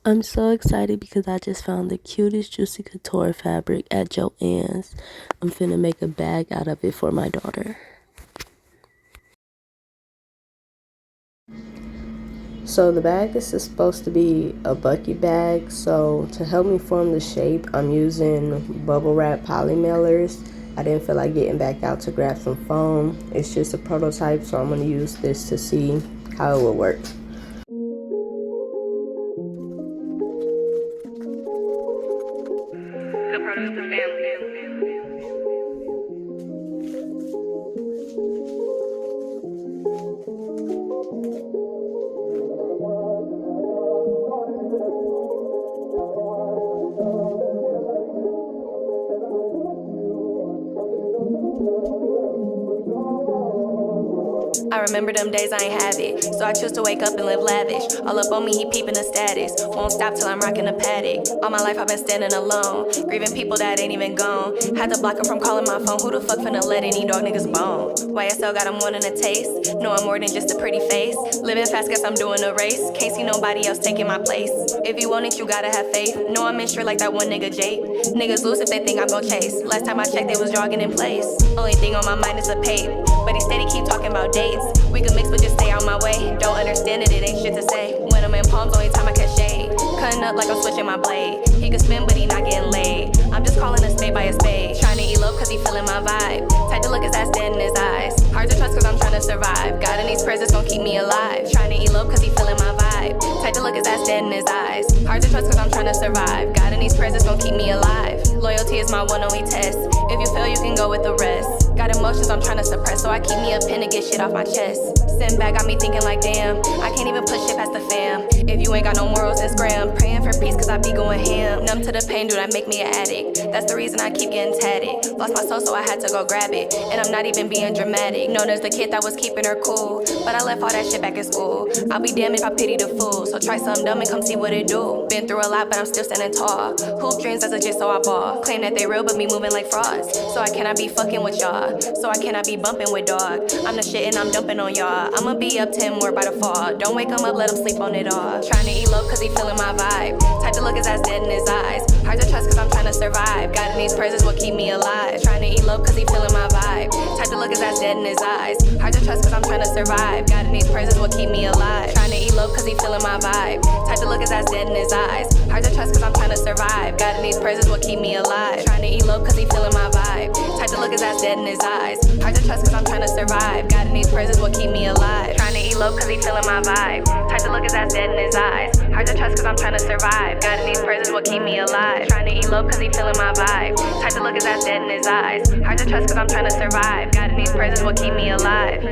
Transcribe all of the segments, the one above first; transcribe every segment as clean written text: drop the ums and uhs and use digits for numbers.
I'm so excited because I just found the cutest Juicy Couture fabric at Joann's. I'm finna make a bag out of it for my daughter. So the bag is supposed to be a bucket bag. So to help me form the shape, I'm using bubble wrap poly mailers. I didn't feel like getting back out to grab some foam. It's just a prototype, so I'm gonna use this to see how it will work. I remember them days I ain't have it, so I choose to wake up and live lavish. All up on me, he peeping the status. Won't stop till I'm rocking the paddock. All my life I've been standing alone, grieving people that ain't even gone. Had to block him from calling my phone. Who the fuck finna let any dog niggas bone? YSL got him wanting a taste. No, I'm more than just a pretty face. Living fast, guess I'm doing a race. Can't see nobody else taking my place. If you want it, you gotta have faith. No, I'm in sure like that one nigga Jake. Niggas lose if they think I'm gon' chase. Last time I checked, they was jogging in place. Only thing on my mind is a pape, but he steady keep talking about dates. We could mix, but just stay out my way. Don't understand it, it ain't shit to say. When I'm in palms, only time I catch shade. Cutting up like I'm switching my blade. He could spin, but he not getting laid. I'm just calling a spade by a spade. Trying to elope cause he feeling my vibe. Tight to look his ass dead in his eyes. Hard to trust cause I'm trying to survive. God in these presents gon' keep me alive. Trying to elope cause he feeling my vibe. Tight to look his ass dead in his eyes. Hard to trust cause I'm trying to survive. God in these presents gon' keep me alive. Loyalty is my one only test. If you fail, you can go with the rest. Got emotions I'm trying to suppress, so I keep me a pen to get shit off my chest. Sitting back got me thinking like damn, I can't even push shit past the fam. If you ain't got no morals, then scram. Praying for peace cause I be going ham. Numb to the pain, dude, that make me an addict. That's the reason I keep getting tatted. Lost my soul, so I had to go grab it. And I'm not even being dramatic. Known as the kid that was keeping her cool, but I left all that shit back in school. I'll be damned if I pity the fool, so try something dumb and come see what it do. Been through a lot, but I'm still standing tall. Hoop dreams as a gist, so I ball. Claim that they real, but me moving like frauds. So I cannot be fucking with y'all, so I cannot be bumping with dog. I'm the shit and I'm dumping on y'all. I'ma be up 10 more by the fall. Don't wake him up, let him sleep on it all. Trying to elope cause he feeling my vibe. Type to look his ass dead in his eyes. Hard to trust cause I'm trying to survive. God in these presents will keep me alive. Trying to elope cause he feeling my vibe. Type to look his ass dead in his eyes. Hard to trust cause I'm trying to survive. God in these presents will keep me alive. Trying to elope cause he feeling my vibe. Type to look his ass dead in his eyes. Hard to trust cause I'm trying to survive. God in these presents will keep me alive. Trying to elope cause he feeling my vibe. Type to look his ass dead in his eyes. Hard to trust cause I'm trying to survive. God in these presents will keep me alive. Trying to elope cause he feeling my vibe. Type to look his ass dead in his eyes. Hard to trust cause I'm trying to survive. God in these presents will keep me alive. Trying to elope cause he feeling my vibe. Type to look his ass dead in his eyes. Hard to trust cause I'm trying to survive. God in these presents will keep me alive.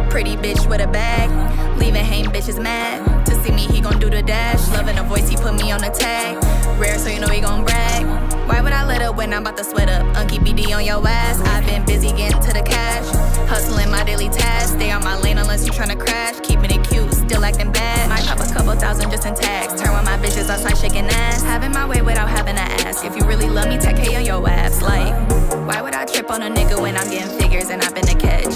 Pretty bitch with a bag, leaving hating bitches mad. To see me, he gon' do the dash. Loving the voice, he put me on the tag. Rare, so you know he gon' brag. Why would I let up when I'm about to sweat up? Unky BD on your ass. I've been busy getting to the cash, hustling my daily tasks. Stay on my lane unless you tryna crash. Keeping it cute, still acting bad. Might pop a couple thousand just in tags. Turn with my bitches outside shaking ass. Having my way without having to ask. If you really love me, take care of your ass. Like, why would I trip on a nigga when I'm getting figures and I've been a catch?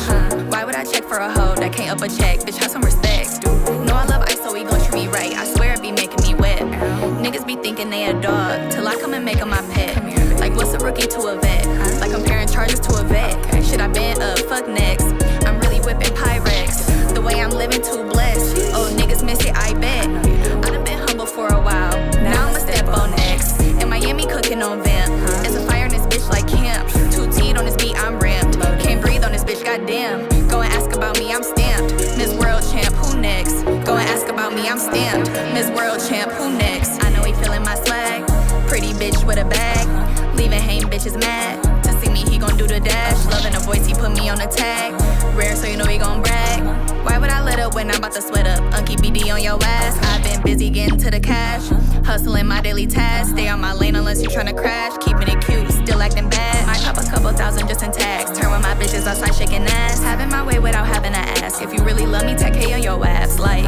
Why would I check for a hoe that can't up a check? Bitch, have some respect. No, I love ice, so he gon' treat me right. I swear it be making me wet. Niggas be thinking they a dog till I come and make them my pet. Like, what's a rookie to a vet? Like comparing charges to a vet. Should I been up? Fuck next. I'm really whipping Pyrex. The way I'm living too blessed. Oh, niggas miss it, I bet. I done been humble for a while. Now I'ma step on X. In Miami cooking on vamp. There's a fire in this bitch like camp. 2 T'd on this beat, I'm ramped. Can't breathe on this bitch, goddamn. Go and ask about me, I'm stamped. Miss World Champ, who next? Go and ask about me, I'm stamped. Miss World Champ, who next? I know he feeling my swag. Pretty bitch with a bag, leaving bitches mad. To see me, he gon' do the dash. Loving the voice, he put me on the tag. Rare, so you know he gon' brag. Why would I let up when I'm about to sweat up? Unky BD on your ass. I've been busy getting to the cash. Hustling my daily tasks. Stay on my lane unless you're tryna crash. Keeping it cute, still acting bad. Might pop a couple thousand just in tags. Turn with my bitches outside shaking ass. Having my way without having to ask. If you really love me, take care of your abs. Like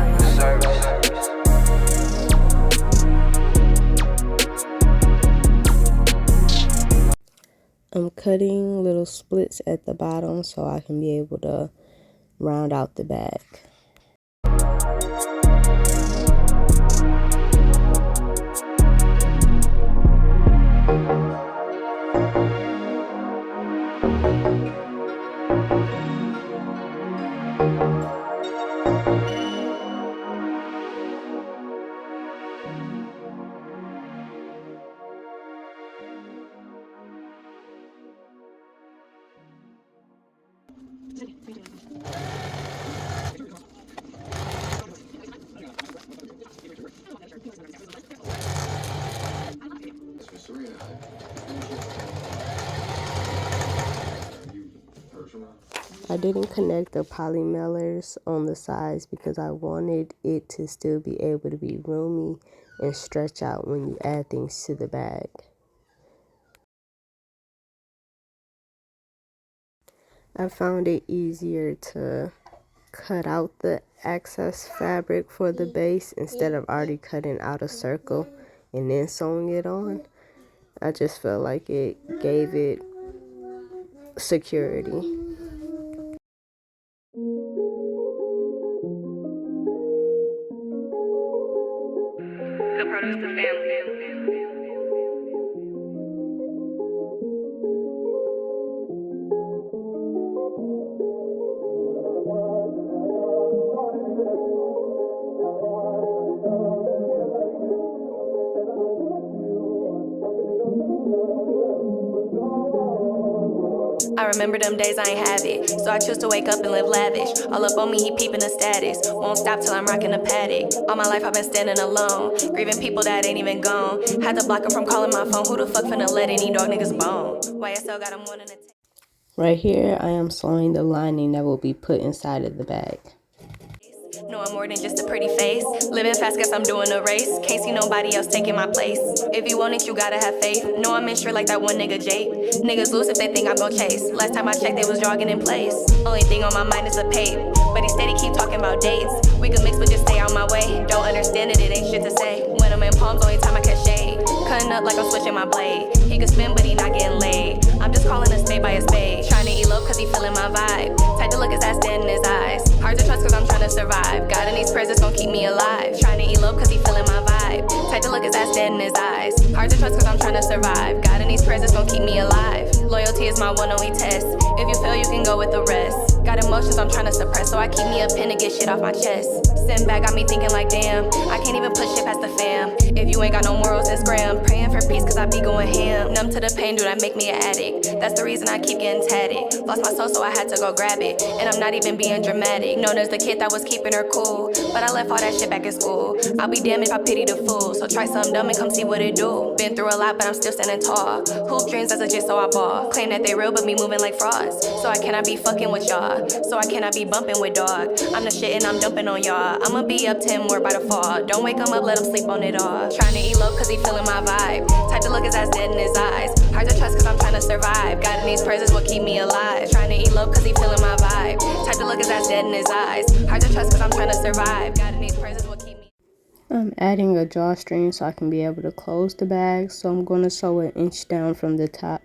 I'm cutting little splits at the bottom so I can be able to round out the bag. I didn't connect the poly mailers on the sides because I wanted it to still be able to be roomy and stretch out when you add things to the bag. I found it easier to cut out the excess fabric for the base instead of already cutting out a circle and then sewing it on. I just felt like it gave it security. good produce to family. I remember them days I ain't have it, so I choose to wake up and live lavish. All up on me, he peeping the status. Won't stop till I'm rocking the paddock. All my life I've been standing alone, grieving people that ain't even gone. Had to block him from calling my phone. Who the fuck finna let any dog niggas bone? YSL got him wanting to take. Right here, I am sewing the lining that will be put inside of the bag. No, I'm more than just a pretty face. Living fast, guess I'm doing a race. Can't see nobody else taking my place. If you want it, you gotta have faith. No, I'm in shit like that one nigga Jake. Niggas lose if they think I'm gon' chase. Last time I checked, they was jogging in place. Only thing on my mind is a pape. But he steady keep talking about dates. We could mix, but just stay out my way. Don't understand it, it ain't shit to say. When I'm in palms, only time I catch shade. Cutting up like I'm switching my blade. He could spin, but he not getting laid. I'm just calling a spade by a spade. Trying to elope cause he feeling my vibe. Tight to look his ass dead in his eyes. Hard to trust cause I'm trying to survive. God in these presents gon' keep me alive. Trying to elope cause he feeling my vibe. Tight to look his ass dead in his eyes. Hard to trust cause I'm trying to survive. God in these presents gon' keep me alive. Loyalty is my one only test. If you fail, you can go with the rest. Got emotions I'm trying to suppress, so I keep me a pen to get shit off my chest. Sitting back got me thinking like damn, I can't even push shit past the fam. If you ain't got no morals, then scram. Praying for peace cause I be going ham. Numb to the pain, do that make me an addict. That's the reason I keep getting tatted. Lost my soul, so I had to go grab it. And I'm not even being dramatic. Known as the kid that was keeping her cool, but I left all that shit back in school. I'll be damned if I pity the fool. So try something dumb and come see what it do. Been through a lot, but I'm still standing tall. Hoop dreams as legit, so I ball. Claim that they real, but me moving like frauds. So I cannot be fucking with y'all. So I cannot be bumping with dog. I'm the shit and I'm dumping on y'all. I'ma be up 10 more by the fall. Don't wake him up, let him sleep on it all. Trying to elope cause he feeling my vibe. Type to look his ass dead in his eyes. Hard to trust cause I'm trying to survive. God in these prayers is what keep me alive. Trying to elope cause he feeling my vibe. Type to look his ass dead in his eyes. Hard to trust cause I'm trying to survive. God in these prayers is what keep me. I'm adding a drawstring so I can be able to close the bag, so I'm going to sew an inch down from the top.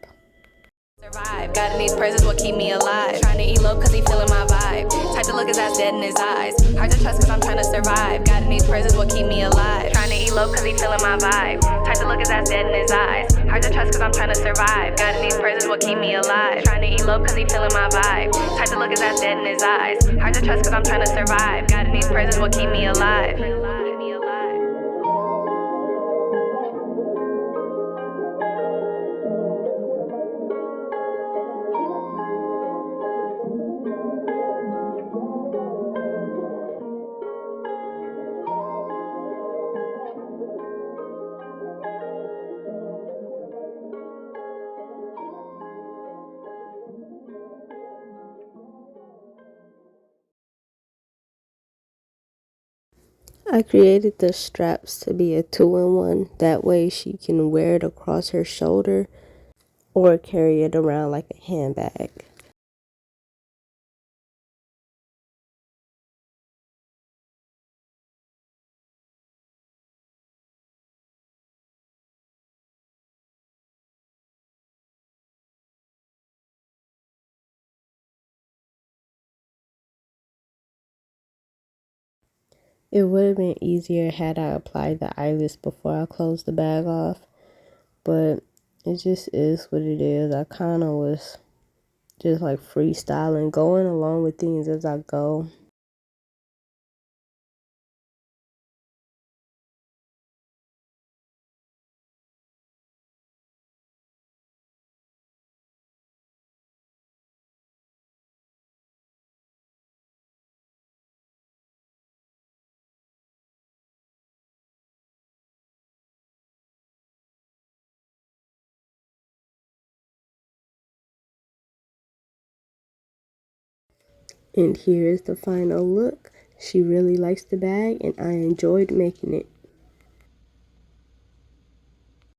Survive. God in these prayers is what keep me alive. Trying to elope cause he feeling my vibe. Type to look his ass dead in his eyes. Hard to trust cause I'm trying to survive. God in these prayers is what keep me alive. Trying to elope cause he feeling my vibe. Type to look his ass dead in his eyes. Hard to trust cause I'm trying to survive. God in these prayers is what keep me alive. Trying to elope cause he feeling my vibe. Type to look his ass dead in his eyes. Hard to trust cause I'm trying to survive. God in these prayers is what keep me alive. I created the straps to be a 2-in-1. That way she can wear it across her shoulder or carry it around like a handbag. It would have been easier had I applied the eyelets before I closed the bag off, but it just is what it is. I kind of was just like freestyling, going along with things as I go. And here is the final look. She really likes the bag and I enjoyed making it.